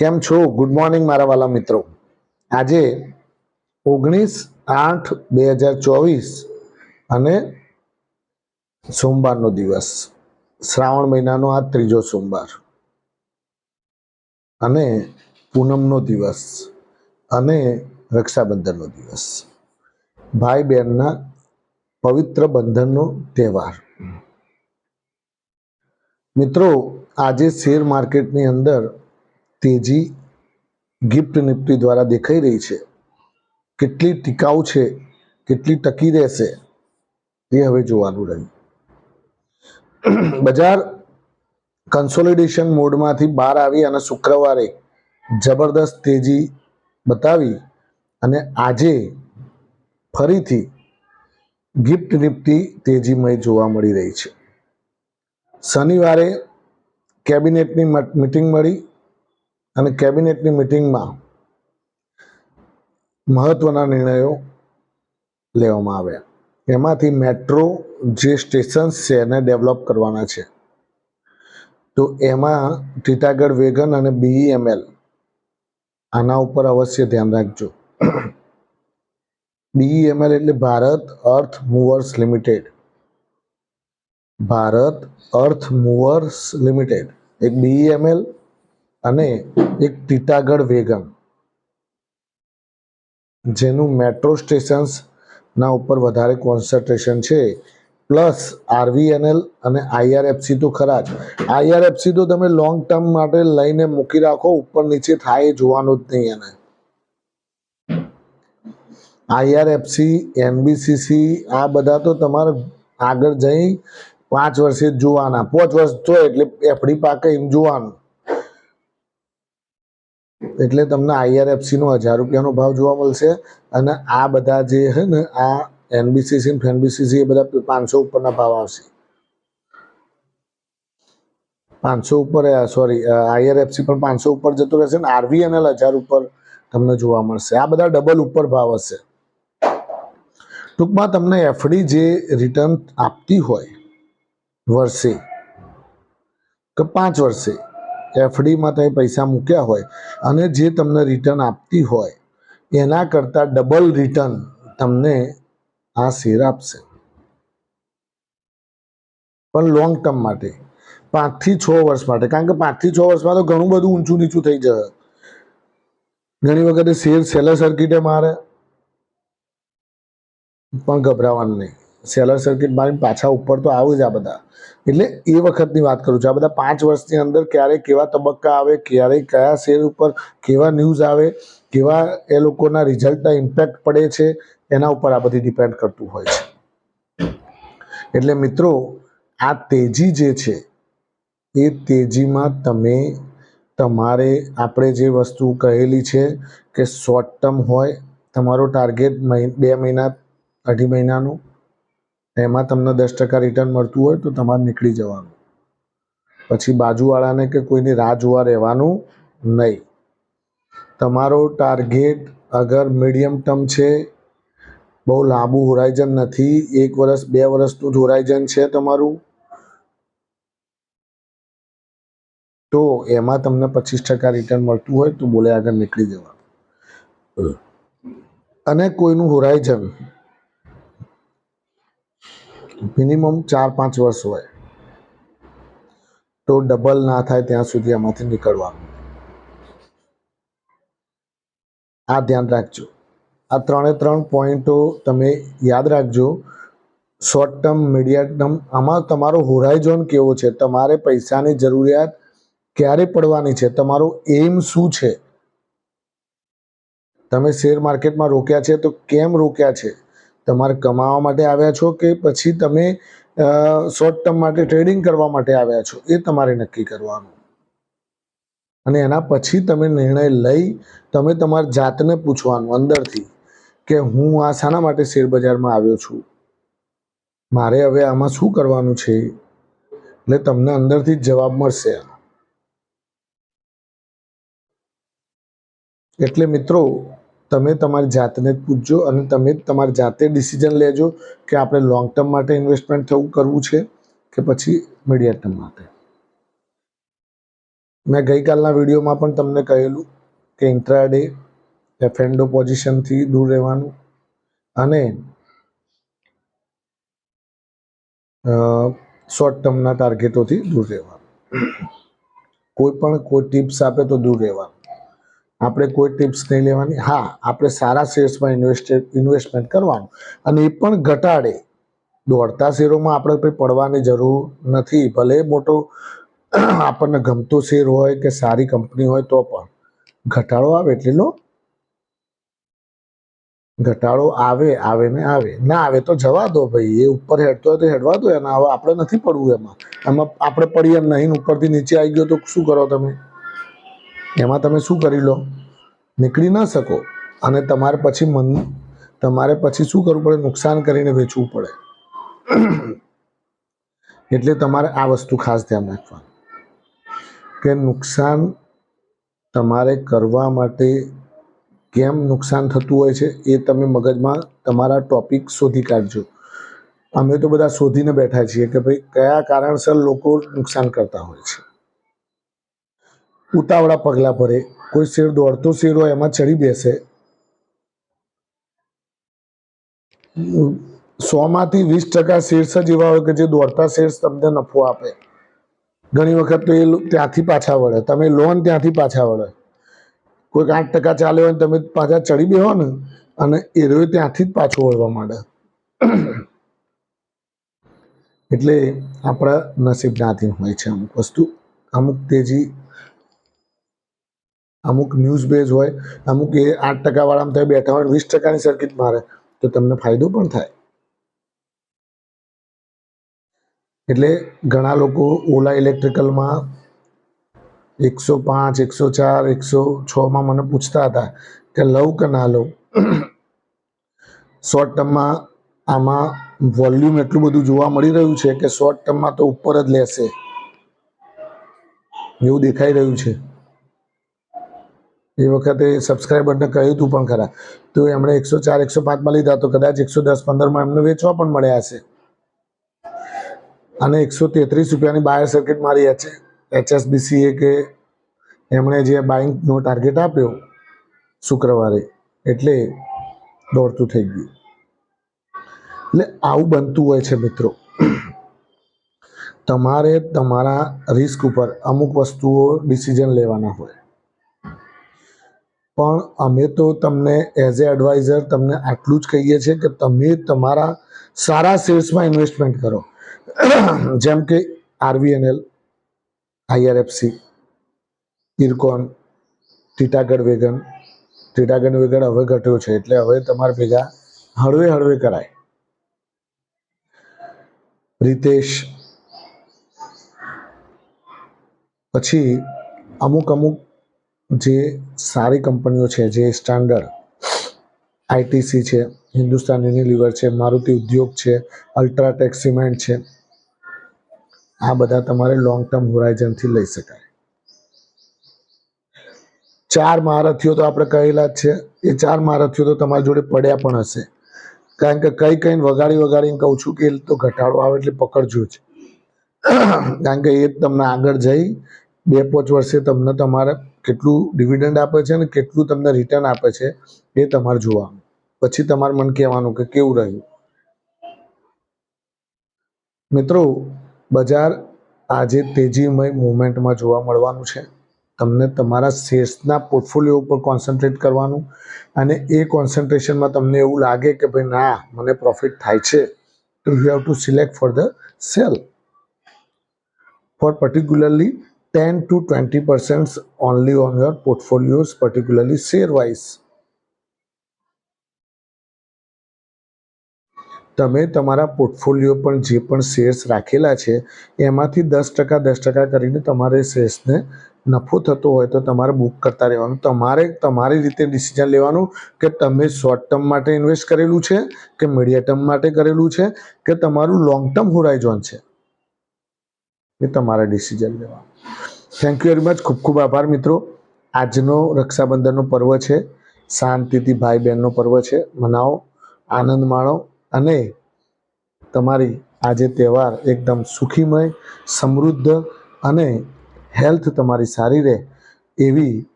કેમ છો? Good morning મારા વાલા મિત્રો. આજે 19/8/2024 અને સોમવારનો દિવસ, શ્રાવણ મહિનાનો આ ત્રીજો સોમવાર અને પૂનમનો દિવસ અને રક્ષાબંધનનો દિવસ, ભાઈ બહેનના પવિત્ર બંધનનો તહેવાર. મિત્રો, આજે શેર માર્કેટની અંદર તેજી ગિફ્ટ નિફ્ટી દ્વારા દેખાઈ રહી છે. કેટલી ટિકાઉ છે, કેટલી ટકી રહેશે એ હવે જોવાનું રહ્યું. બજાર કન્સોલિડેશન મોડમાંથી બહાર આવી અને શુક્રવારે જબરદસ્ત તેજી બતાવી અને આજે ફરીથી ગિફ્ટ નિફ્ટી તેજીમય જોવા મળી રહી છે. શનિવારે કેબિનેટની મિટિંગ મળી અને કેબિનેટની મિટિંગમાં મહત્વના નિર્ણયો લેવામાં આવ્યા. એમાંથી મેટ્રો જે સ્ટેશન્સ છે એને ડેવલપ કરવાના છે, તો એમાં ટીટાગઢ વેગન અને BEML આના ઉપર અવશ્ય ધ્યાન રાખજો. BEML એટલે ભારત અર્થ મૂવર્સ લિમિટેડ. ભારત અર્થ મૂવર્સ લિમિટેડ, એક BEML અને એક ટીટાગઢ વેગન, જેનું મેટ્રો સ્ટેશન્સના ઉપર વધારે કોન્સન્ટ્રેશન છે. પ્લસ RVNL અને IRFC તો ખરા જ. IRFC તો તમે લોંગ ટર્મ માટે લઈને મૂકી રાખો, ઉપર નીચે થાય એ જોવાનું જ નહીં. એને IRFC, NBCC આ બધા તો તમારે આગળ જઈ 5 વર્ષે જ જોવાના. 5 વર્ષ તો એટલે FD પાકે એમ જોવાનું. એટલે તમને IRFC નો 1000 રૂપિયાનો ભાવ જોવા મળશે અને આ બધા જે છે ને, આ NBCC ને FNBCC એ બધા 500 ઉપરના ભાવ આવશે. 500 ઉપર, સોરી, IRFC પણ 500 ઉપર જતું રહેશે ને RVNL 1000 ઉપર તમને જોવા મળશે. આ બધા ડબલ ઉપર ભાવ હશે. ટૂંકમાં તમને FD જે રિટર્ન આપતી હોય વર્ષે કે 5 વર્ષે, FDમાં તમે પૈસા મૂક્યા હોય અને જે તમને રિટર્ન આપતી હોય એના કરતાં ડબલ રિટર્ન તમને આ શેર આપશે, પણ લોંગ ટર્મ માટે, 5 થી 6 વર્ષ માટે. કારણ કે 5 થી 6 વર્ષમાં તો ઘણું બધું ઊંચું નીચું થઈ જશે. ઘણી વખતે શેર સેલર સર્કિટે મારે, પણ ગભરાવાનું નહીં. સેલર સર્કિટ મારીને પાછા ઉપર તો આવે જ આ બધા. એટલે એ વખતની વાત કરું છું. આ બધા 5 વર્ષની અંદર ક્યારે કેવા તબક્કા આવે, ક્યારે કયા શેર ઉપર કેવા ન્યૂઝ આવે, કેવા એ લોકોના રિઝલ્ટના ઇમ્પેક્ટ પડે છે, એના ઉપર આ બધી ડિપેન્ડ કરતું હોય છે. એટલે મિત્રો, આ તેજી જે છે એ તેજીમાં તમારે આપણે જે વસ્તુ કહેલી છે કે શોર્ટ ટર્મ હોય, તમારો ટાર્ગેટ 2 મહિના 2.5 મહિનાનું, એમાં તમને 10% રિટર્ન મળતું હોય તો તમારે નીકળી જવાનું. પછી બાજુવાળાને કે કોઈની રાહ જોવા રહેવાનું નહીં. તમારો ટાર્ગેટ અગર મીડિયમ ટર્મ છે, બહુ લાંબુ હોરાઇઝન નથી, 1 વર્ષ 2 વર્ષનું જ હોરાઇઝન છે તમારું, તો એમાં તમને 25% રિટર્ન મળતું હોય તો બોલે આગળ નીકળી જવાનું. અને કોઈનું હોરાઇઝન મિનિમમ 4-5 વર્ષ હોય તો ડબલ ના થાય ત્યાં સુધી આમાંથી નીકળવાનું. આ ધ્યાન રાખજો. આ 3 પોઈન્ટો તમે યાદ રાખજો. શોર્ટ ટર્મ, મીડિયમ ટર્મ, આમાં તમારો હોરાઇઝન કેવો છે, તમારે પૈસાની જરૂરિયાત ક્યારે પડવાની છે, તમારો એમ શું છે, તમે શેર માર્કેટમાં રોક્યા છે તો કેમ રોક્યા છે, તમારે કમાવા માટે આવ્યા છો કે પછી તમે શોર્ટ ટર્મ માટે ટ્રેડિંગ કરવા માટે આવ્યા છો, એ તમારે નક્કી કરવાનું. અને એના પછી તમે નિર્ણય લઈ તમે તમારી જાતને પૂછવાનું અંદરથી કે હું આ શાના માટે શેર બજારમાં આવ્યો છું, મારે હવે આમાં શું કરવાનું છે. એટલે તમને અંદરથી જ જવાબ મળશે. એટલે મિત્રો, તમે તમારી જાતને જ પૂછજો અને તમે તમારી જાતે ડિસિઝન લેજો કે આપણે લોંગ ટર્મ માટે ઇન્વેસ્ટમેન્ટ કરવું છે કે પછી મીડિયમ ટર્મ માટે. મેં ગઈકાલના વિડીયોમાં પણ તમને કહેલું કે ઇન્ટ્રાડે એફ&ઓ પોઝિશનથી દૂર રહેવાનું અને શોર્ટ ટર્મના ટાર્ગેટોથી દૂર રહેવાનું. કોઈ ટિપ્સ આપે તો દૂર રહેવાનું. આપણે કોઈ ટિપ્સ નહીં લેવાની. હા, આપણે સારા શેર્સમાં ઇન્વેસ્ટમેન્ટ કરવાનું અને એ પણ ઘટાડે. દોડતા શેરોમાં આપણે કંઈ પડવાની જરૂર નથી. ભલે મોટો આપણને ગમતો શેર હોય કે સારી કંપની હોય તો પણ ઘટાડો આવે એટલે લો. ઘટાડો આવે ને આવે, ના આવે તો જવા દો ભાઈ. એ ઉપર હેડતો હોય તો હેડવા દો એને. હવે આપણે નથી પડવું એમાં આપણે પડીએ એમ નહીં. ઉપરથી નીચે આવી ગયો તો શું કરો તમે? એમાં તમે શું કરી લો? નીકળી ના શકો અને તમારે પછી શું કરવું પડે? નુકસાન કરીને વેચવું પડે. એટલે તમારે આ વસ્તુ ખાસ ધ્યાન રાખવાનું કે નુકસાન તમારે કરવા માટે કેમ નુકસાન થતું હોય છે એ તમે મગજમાં તમારા ટોપિક શોધી કાઢજો. અમે તો બધા શોધીને બેઠા છીએ કે ભાઈ કયા કારણસર લોકો નુકસાન કરતા હોય છે. ઉતાવળા પગલા ભરે. કોઈ શેર દોડતો શેર હોય એમાં ચડી બેસે. 100માંથી 20% શેર્સ જ એવા હોય કે જે દોડતા શેર્સ તમને નફો આપે. ઘણી વખત તો એ ત્યાંથી પાછા વળે. તમે લોન ત્યાંથી પાછા વળે. કોઈક 8% ચાલે હોય તમે પાછા ચડી બેહો ને અને એ ત્યાંથી જ પાછું વળવા માંડે. એટલે આપણા નસીબનાથી હોય છે અમુક વસ્તુ. અમુક તેજી, અમુક ન્યૂઝ બેઝ હોય, અમુક એ 8% વાળામાં તમે બેઠા હોય 20%ની સર્કિટ મારે તો તમને ફાયદો પણ થાય. એટલે ઘણા લોકો ઓલા ઇલેક્ટ્રિકલમાં 105, 104, 106માં મને પૂછતા હતા કે લઉં કે ના લઉં. શોર્ટ ટર્મમાં આમાં વોલ્યુમ એટલું બધું જોવા મળી રહ્યું છે કે શોર્ટ ટર્મમાં તો ઉપર જ લેશે એવું દેખાઈ રહ્યું છે. એ વખતે સબસ્ક્રાઈબરને કહ્યું હતું પણ ખરા, તો એમણે 104, 105માં લીધા તો કદાચ 110, 15માં એમને વેચવા પણ મળ્યા હશે. અને 133 રૂપિયાની બાયર સર્કિટ મારી HSBCએ કે એમણે જે બાઇંગનો ટાર્ગેટ આપ્યો શુક્રવારે એટલે દોડતું થઈ ગયું. એટલે આવું બનતું હોય છે મિત્રો. તમારે તમારા રિસ્ક ઉપર અમુક વસ્તુઓ ડિસિઝન લેવાના હોય. પણ અમે તો તમને એઝ એ એડવાઇઝર તમને આટલું જ કહીએ છીએ કે તમે તમારા સારા શેર્સમાં ઇન્વેસ્ટમેન્ટ કરો. જેમ કે RVNL, IRFC, ઇરકોન, ટીટાગઢ વેગન હવે ઘટ્યો છે એટલે હવે તમારે ભેગા હળવે કરાય. રીતેશ, પછી અમુક જે સારી કંપનીઓ છે જે સ્ટાન્ડર્ડ ITC છે, હિન્દુસ્તાન યુનિલિવર છે, મારુતિ ઉદ્યોગ છે, અલ્ટ્રાટેક સિમેન્ટ છે, આ બધા તમારે લોંગ ટર્મ હોરાઇઝનથી લઈ શકાય. 4 મહારથીઓ તો આપણે કહેલા જ છે. એ 4 મહારથીઓ તો તમારી જોડે પડ્યા પણ હશે. કારણ કે કઈ વગાડીને કહું છું કે તો ઘટાડો આવે એટલે પકડજો જ. કારણ કે એ તમને આગળ જઈ 2-5 વર્ષે તમને તમારે કેટલું ડિવિડન્ડ આપે છે ને કેટલું તમને રિટર્ન આપે છે એ તમારે જોવાનું. પછી તમારે મને કહેવાનું કે કેવું રહ્યું. મિત્રો, બજાર આજે તેજીમય મુવમેન્ટમાં જોવા મળવાનું છે. તમને તમારા શેર્સના પોર્ટફોલિયો ઉપર કોન્સન્ટ્રેટ કરવાનું અને એ કોન્સન્ટ્રેશનમાં તમને એવું લાગે કે ભાઈ ના મને પ્રોફિટ થાય છે તો you have to select for the cell for particularly 10 to 20% only on your portfolios, particularly share wise. તમે તમારા પોર્ટફોલિયો પર જે પણ શેર્સ રાખેલા છે એમાંથી 10% કરીને તમારે શેર્સને નફો થતો હોય તો તમારે બુક કરતા રહેવાનું. તમારે તમારી રીતે ડિસિઝન લેવાનું કે તમે શોર્ટ ટર્મ માટે ઇન્વેસ્ટ કરેલું છે કે મીડિયમ ટર્મ માટે કરેલું છે કે તમારું લોંગ ટર્મ હોરાઇઝન છે. એ તમારે ડિસિઝન લેવાનું. Thank you very much. ખૂબ આભાર મિત્રો. આજનો રક્ષાબંધનનો પર્વ છે. શાંતિથી ભાઈ બહેનનો પર્વ છે. મનાવો, આનંદ માણો અને તમારી આજે તહેવાર એકદમ સુખીમય, સમૃદ્ધ અને હેલ્થ તમારી સારી રહે એવી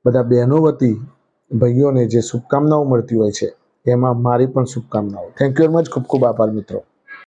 બધા બહેનો વતી ભાઈઓને જે શુભકામનાઓ મળતી હોય છે એમાં મારી પણ શુભકામનાઓ. Thank you very much. ખૂબ ખૂબ આભાર મિત્રો.